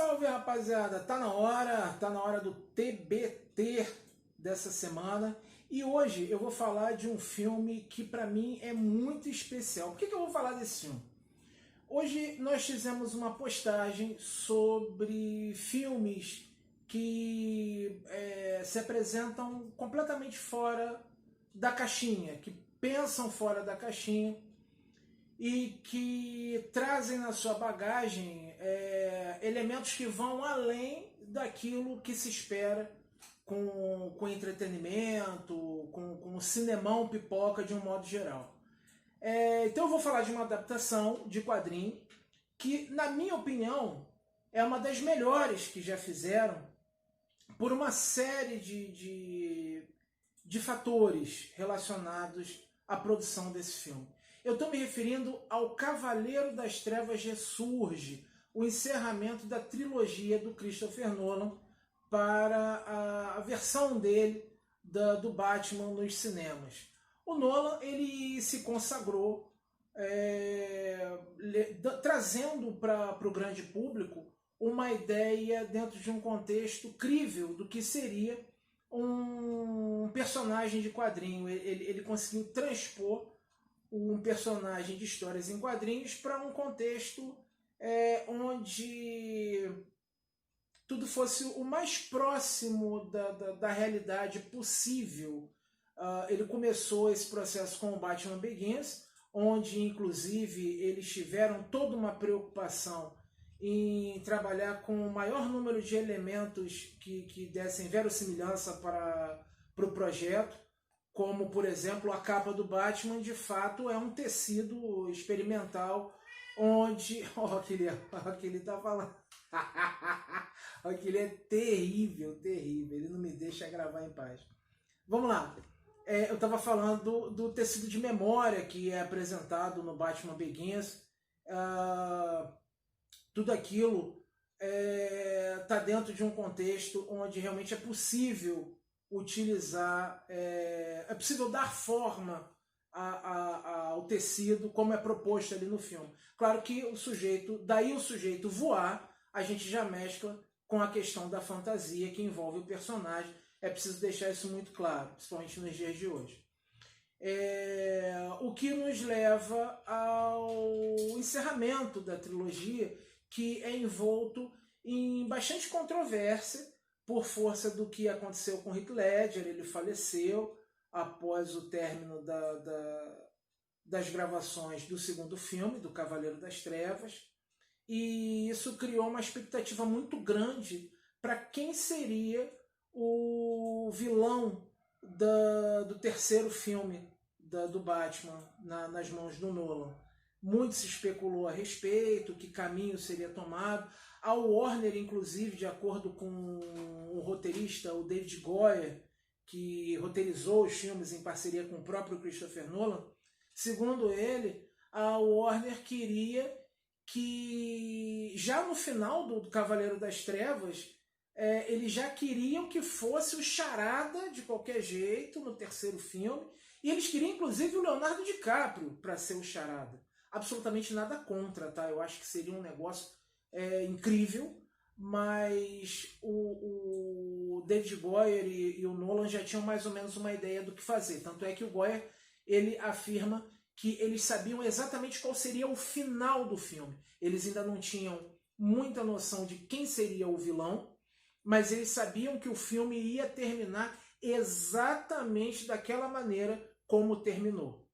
Salve, rapaziada! Tá na hora do TBT dessa semana. E hoje eu vou falar de um filme que pra mim é muito especial. Por que eu vou falar desse filme? Hoje nós fizemos uma postagem sobre filmes que se apresentam completamente fora da caixinha, que pensam fora da caixinha e que trazem na sua bagagem elementos que vão além daquilo que se espera com entretenimento, com o cinemão pipoca de um modo geral. Então eu vou falar de uma adaptação de quadrinho que, na minha opinião, é uma das melhores que já fizeram por uma série de fatores relacionados à produção desse filme. Eu estou me referindo ao Cavaleiro das Trevas Ressurge, o encerramento da trilogia do Christopher Nolan para a versão dele do Batman nos cinemas. O Nolan ele se consagrou trazendo para o grande público uma ideia dentro de um contexto crível do que seria um personagem de quadrinho. Ele conseguiu transpor um personagem de histórias em quadrinhos para um contexto onde tudo fosse o mais próximo da realidade possível. Ele começou esse processo com o Batman Begins, onde inclusive eles tiveram toda uma preocupação em trabalhar com o maior número de elementos que dessem verossimilhança para o projeto, como, por exemplo, a capa do Batman, de fato, é um tecido experimental, onde... Olha o que ele tá falando. Olha que ele é terrível, terrível. Ele não me deixa gravar em paz. Vamos lá. Eu estava falando do tecido de memória que é apresentado no Batman Begins. Tudo aquilo está dentro de um contexto onde realmente é possível utilizar, é possível dar forma ao tecido como é proposto ali no filme. Claro que o sujeito voar, a gente já mescla com a questão da fantasia que envolve o personagem. É preciso deixar isso muito claro, principalmente nos dias de hoje. O que nos leva ao encerramento da trilogia, que é envolto em bastante controvérsia por força do que aconteceu com Heath Ledger. Ele faleceu após o término das gravações do segundo filme, do Cavaleiro das Trevas, e isso criou uma expectativa muito grande para quem seria o vilão do terceiro filme do Batman nas mãos do Nolan. Muito se especulou a respeito, que caminho seria tomado. A Warner, inclusive, de acordo com o roteirista, o David Goyer, que roteirizou os filmes em parceria com o próprio Christopher Nolan, segundo ele, a Warner queria que, já no final do Cavaleiro das Trevas, eles já queriam que fosse o Charada de qualquer jeito no terceiro filme, e eles queriam inclusive o Leonardo DiCaprio para ser o Charada. Absolutamente nada contra, tá? Eu acho que seria um negócio incrível, mas o David Goyer e o Nolan já tinham mais ou menos uma ideia do que fazer. Tanto é que o Goyer ele afirma que eles sabiam exatamente qual seria o final do filme. Eles ainda não tinham muita noção de quem seria o vilão, mas eles sabiam que o filme ia terminar exatamente daquela maneira como terminou.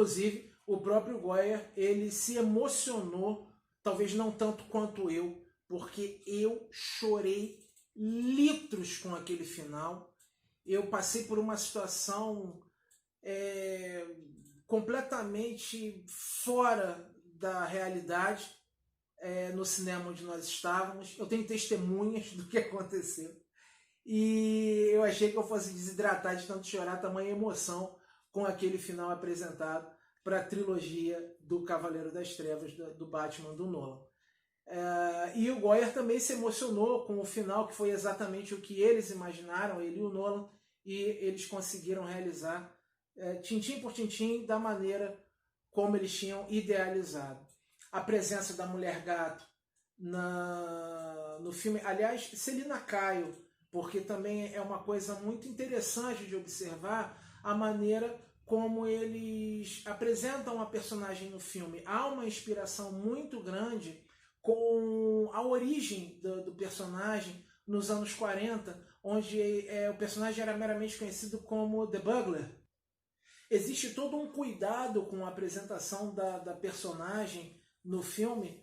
Inclusive, o próprio Goyer, ele se emocionou, talvez não tanto quanto eu, porque eu chorei litros com aquele final. Eu passei por uma situação completamente fora da realidade no cinema onde nós estávamos. Eu tenho testemunhas do que aconteceu. E eu achei que eu fosse desidratar de tanto chorar, tamanha emoção com aquele final apresentado para a trilogia do Cavaleiro das Trevas, do Batman do Nolan. E o Goyer também se emocionou com o final, que foi exatamente o que eles imaginaram, ele e o Nolan, e eles conseguiram realizar tintim por tintim da maneira como eles tinham idealizado. A presença da Mulher Gato no filme, aliás, Selina Kyle, porque também é uma coisa muito interessante de observar a maneira como eles apresentam a personagem no filme. Há uma inspiração muito grande com a origem do personagem nos anos 40, onde o personagem era meramente conhecido como The Bugler. Existe todo um cuidado com a apresentação da personagem no filme,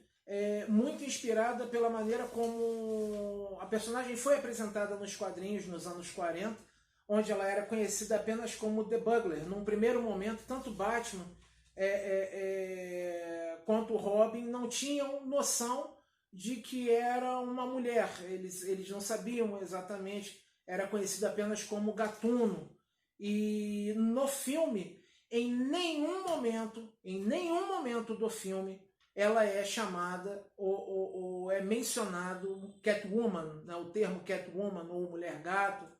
muito inspirada pela maneira como a personagem foi apresentada nos quadrinhos nos anos 40, onde ela era conhecida apenas como The Bugler. Num primeiro momento, tanto Batman quanto Robin não tinham noção de que era uma mulher. Eles não sabiam exatamente, era conhecida apenas como Gatuno. E no filme, em nenhum momento do filme, ela é chamada ou é mencionado Catwoman, né? O termo Catwoman ou Mulher Gato.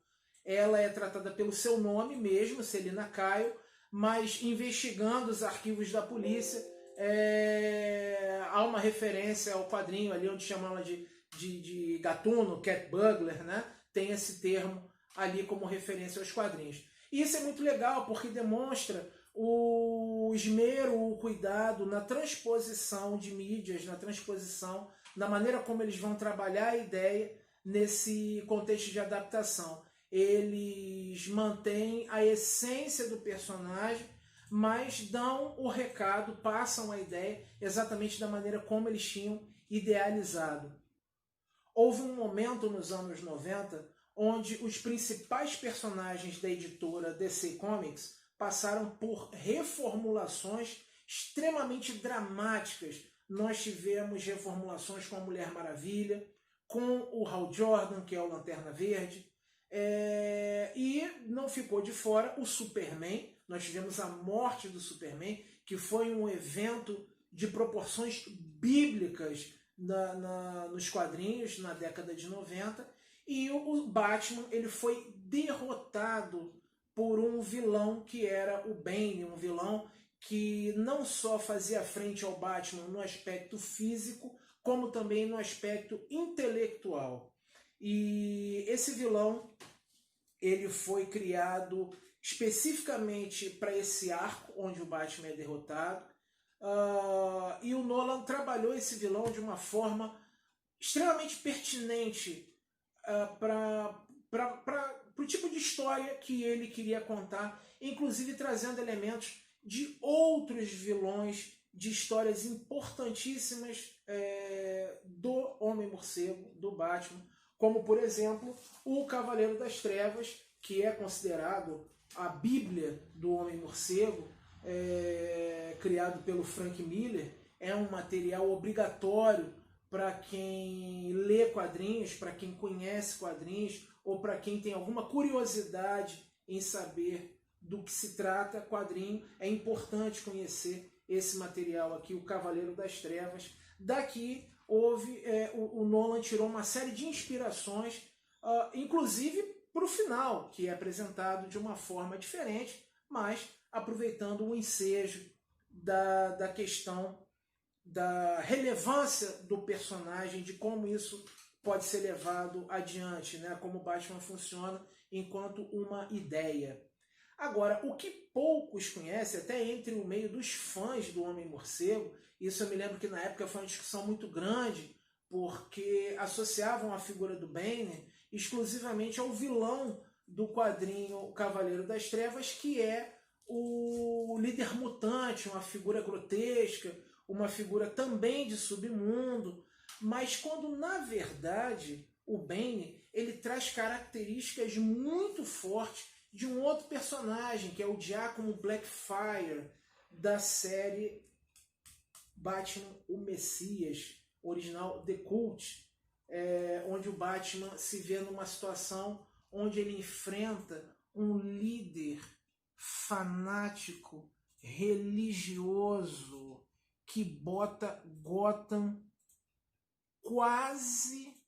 Ela é tratada pelo seu nome mesmo, Selina Kyle, mas investigando os arquivos da polícia, há uma referência ao quadrinho ali onde chamam ela de Gatuno, Cat Bugler, né? Tem esse termo ali como referência aos quadrinhos. E isso é muito legal porque demonstra o esmero, o cuidado na transposição de mídias, na maneira como eles vão trabalhar a ideia nesse contexto de adaptação. Eles mantêm a essência do personagem, mas dão o recado, passam a ideia exatamente da maneira como eles tinham idealizado. Houve um momento nos anos 90 onde os principais personagens da editora DC Comics passaram por reformulações extremamente dramáticas. Nós tivemos reformulações com a Mulher Maravilha, com o Hal Jordan, que é o Lanterna Verde, e não ficou de fora o Superman. Nós tivemos a morte do Superman, que foi um evento de proporções bíblicas nos quadrinhos na década de 90, e o Batman ele foi derrotado por um vilão que era o Bane, um vilão que não só fazia frente ao Batman no aspecto físico, como também no aspecto intelectual. E esse vilão ele foi criado especificamente para esse arco onde o Batman é derrotado. E o Nolan trabalhou esse vilão de uma forma extremamente pertinente para o tipo de história que ele queria contar, inclusive trazendo elementos de outros vilões, de histórias importantíssimas do Homem-Morcego, do Batman, como, por exemplo, o Cavaleiro das Trevas, que é considerado a Bíblia do Homem-Morcego, criado pelo Frank Miller. É um material obrigatório para quem lê quadrinhos, para quem conhece quadrinhos, ou para quem tem alguma curiosidade em saber do que se trata quadrinho. É importante conhecer esse material aqui, o Cavaleiro das Trevas. Daqui o Nolan tirou uma série de inspirações, inclusive para o final, que é apresentado de uma forma diferente, mas aproveitando o ensejo da questão da relevância do personagem, de como isso pode ser levado adiante, né? Como o Batman funciona enquanto uma ideia. Agora, o que poucos conhecem, até entre o meio dos fãs do Homem-Morcego, isso eu me lembro que na época foi uma discussão muito grande, porque associavam a figura do Bane exclusivamente ao vilão do quadrinho Cavaleiro das Trevas, que é o líder mutante, uma figura grotesca, uma figura também de submundo, mas quando na verdade o Bane ele traz características muito fortes de um outro personagem, que é o Giacomo Blackfire, da série Batman, o Messias, original The Cult, onde o Batman se vê numa situação onde ele enfrenta um líder fanático, religioso, que bota Gotham quase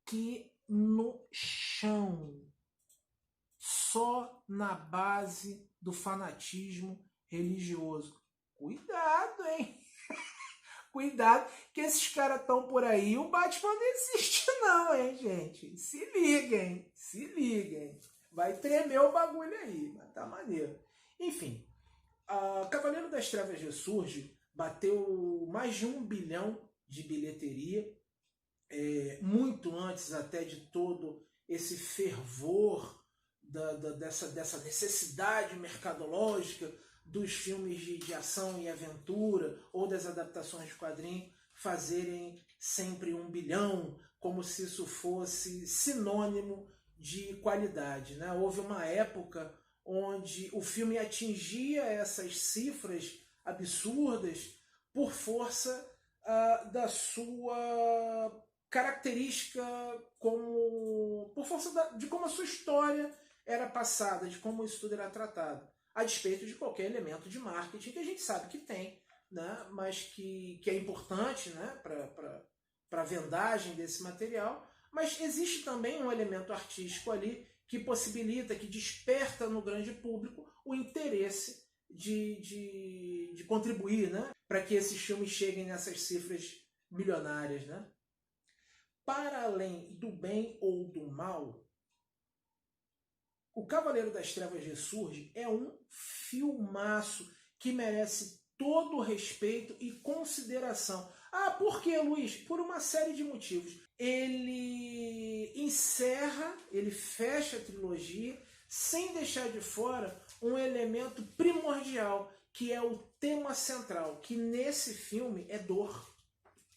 que no chão, só na base do fanatismo religioso. Cuidado, hein? Cuidado, que esses caras estão por aí. O Batman não existe não, hein, gente? Se liguem, se liguem. Vai tremer o bagulho aí, mas tá maneiro. Enfim, Cavaleiro das Trevas Ressurge bateu mais de 1 bilhão de bilheteria, muito antes até de todo esse fervor dessa necessidade mercadológica dos filmes de ação e aventura ou das adaptações de quadrinho fazerem sempre 1 bilhão, como se isso fosse sinônimo de qualidade, né? Houve uma época onde o filme atingia essas cifras absurdas por força da sua característica, por força de como a sua história era passada, de como isso tudo era tratado, a despeito de qualquer elemento de marketing que a gente sabe que tem, né? Mas que é importante, né? para a vendagem desse material. Mas existe também um elemento artístico ali que possibilita, que desperta no grande público o interesse de contribuir, né? Para que esses filmes cheguem nessas cifras milionárias, né? Para além do bem ou do mal, o Cavaleiro das Trevas Ressurge é um filmaço que merece todo o respeito e consideração. Por quê, Luiz? Por uma série de motivos. Ele encerra, ele fecha a trilogia sem deixar de fora um elemento primordial, que é o tema central, que nesse filme é dor.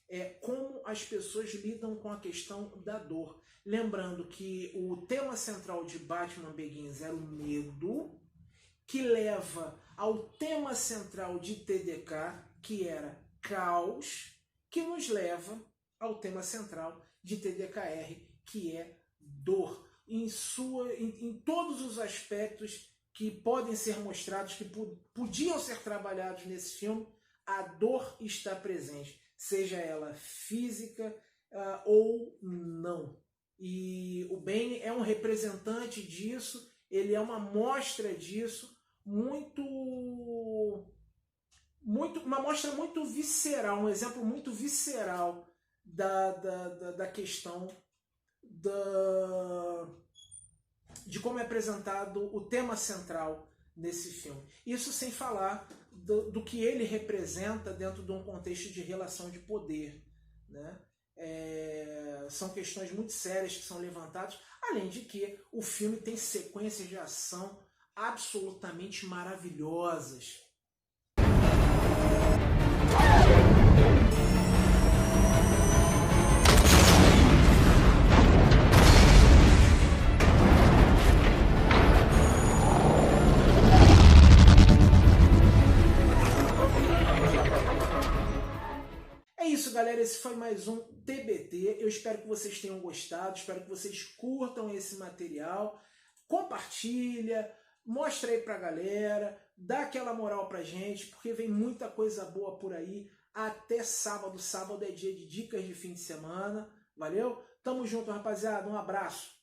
É como as pessoas lidam com a questão da dor. Lembrando que o tema central de Batman Begins era o medo, que leva ao tema central de TDK, que era caos, que nos leva ao tema central de TDKR, que é dor. Em todos os aspectos que podem ser mostrados, que podiam ser trabalhados nesse filme, a dor está presente, seja ela física ou não. E o Bane é um representante disso, ele é uma mostra disso, uma mostra muito visceral, um exemplo muito visceral da questão de como é apresentado o tema central nesse filme. Isso sem falar do que ele representa dentro de um contexto de relação de poder, né? São questões muito sérias que são levantadas, além de que o filme tem sequências de ação absolutamente maravilhosas. Galera, esse foi mais um TBT. Eu espero que vocês tenham gostado, espero que vocês curtam esse material. Compartilha, mostra aí pra galera, dá aquela moral pra gente, porque vem muita coisa boa por aí. Até sábado. Sábado é dia de dicas de fim de semana. Valeu? Tamo junto, rapaziada. Um abraço.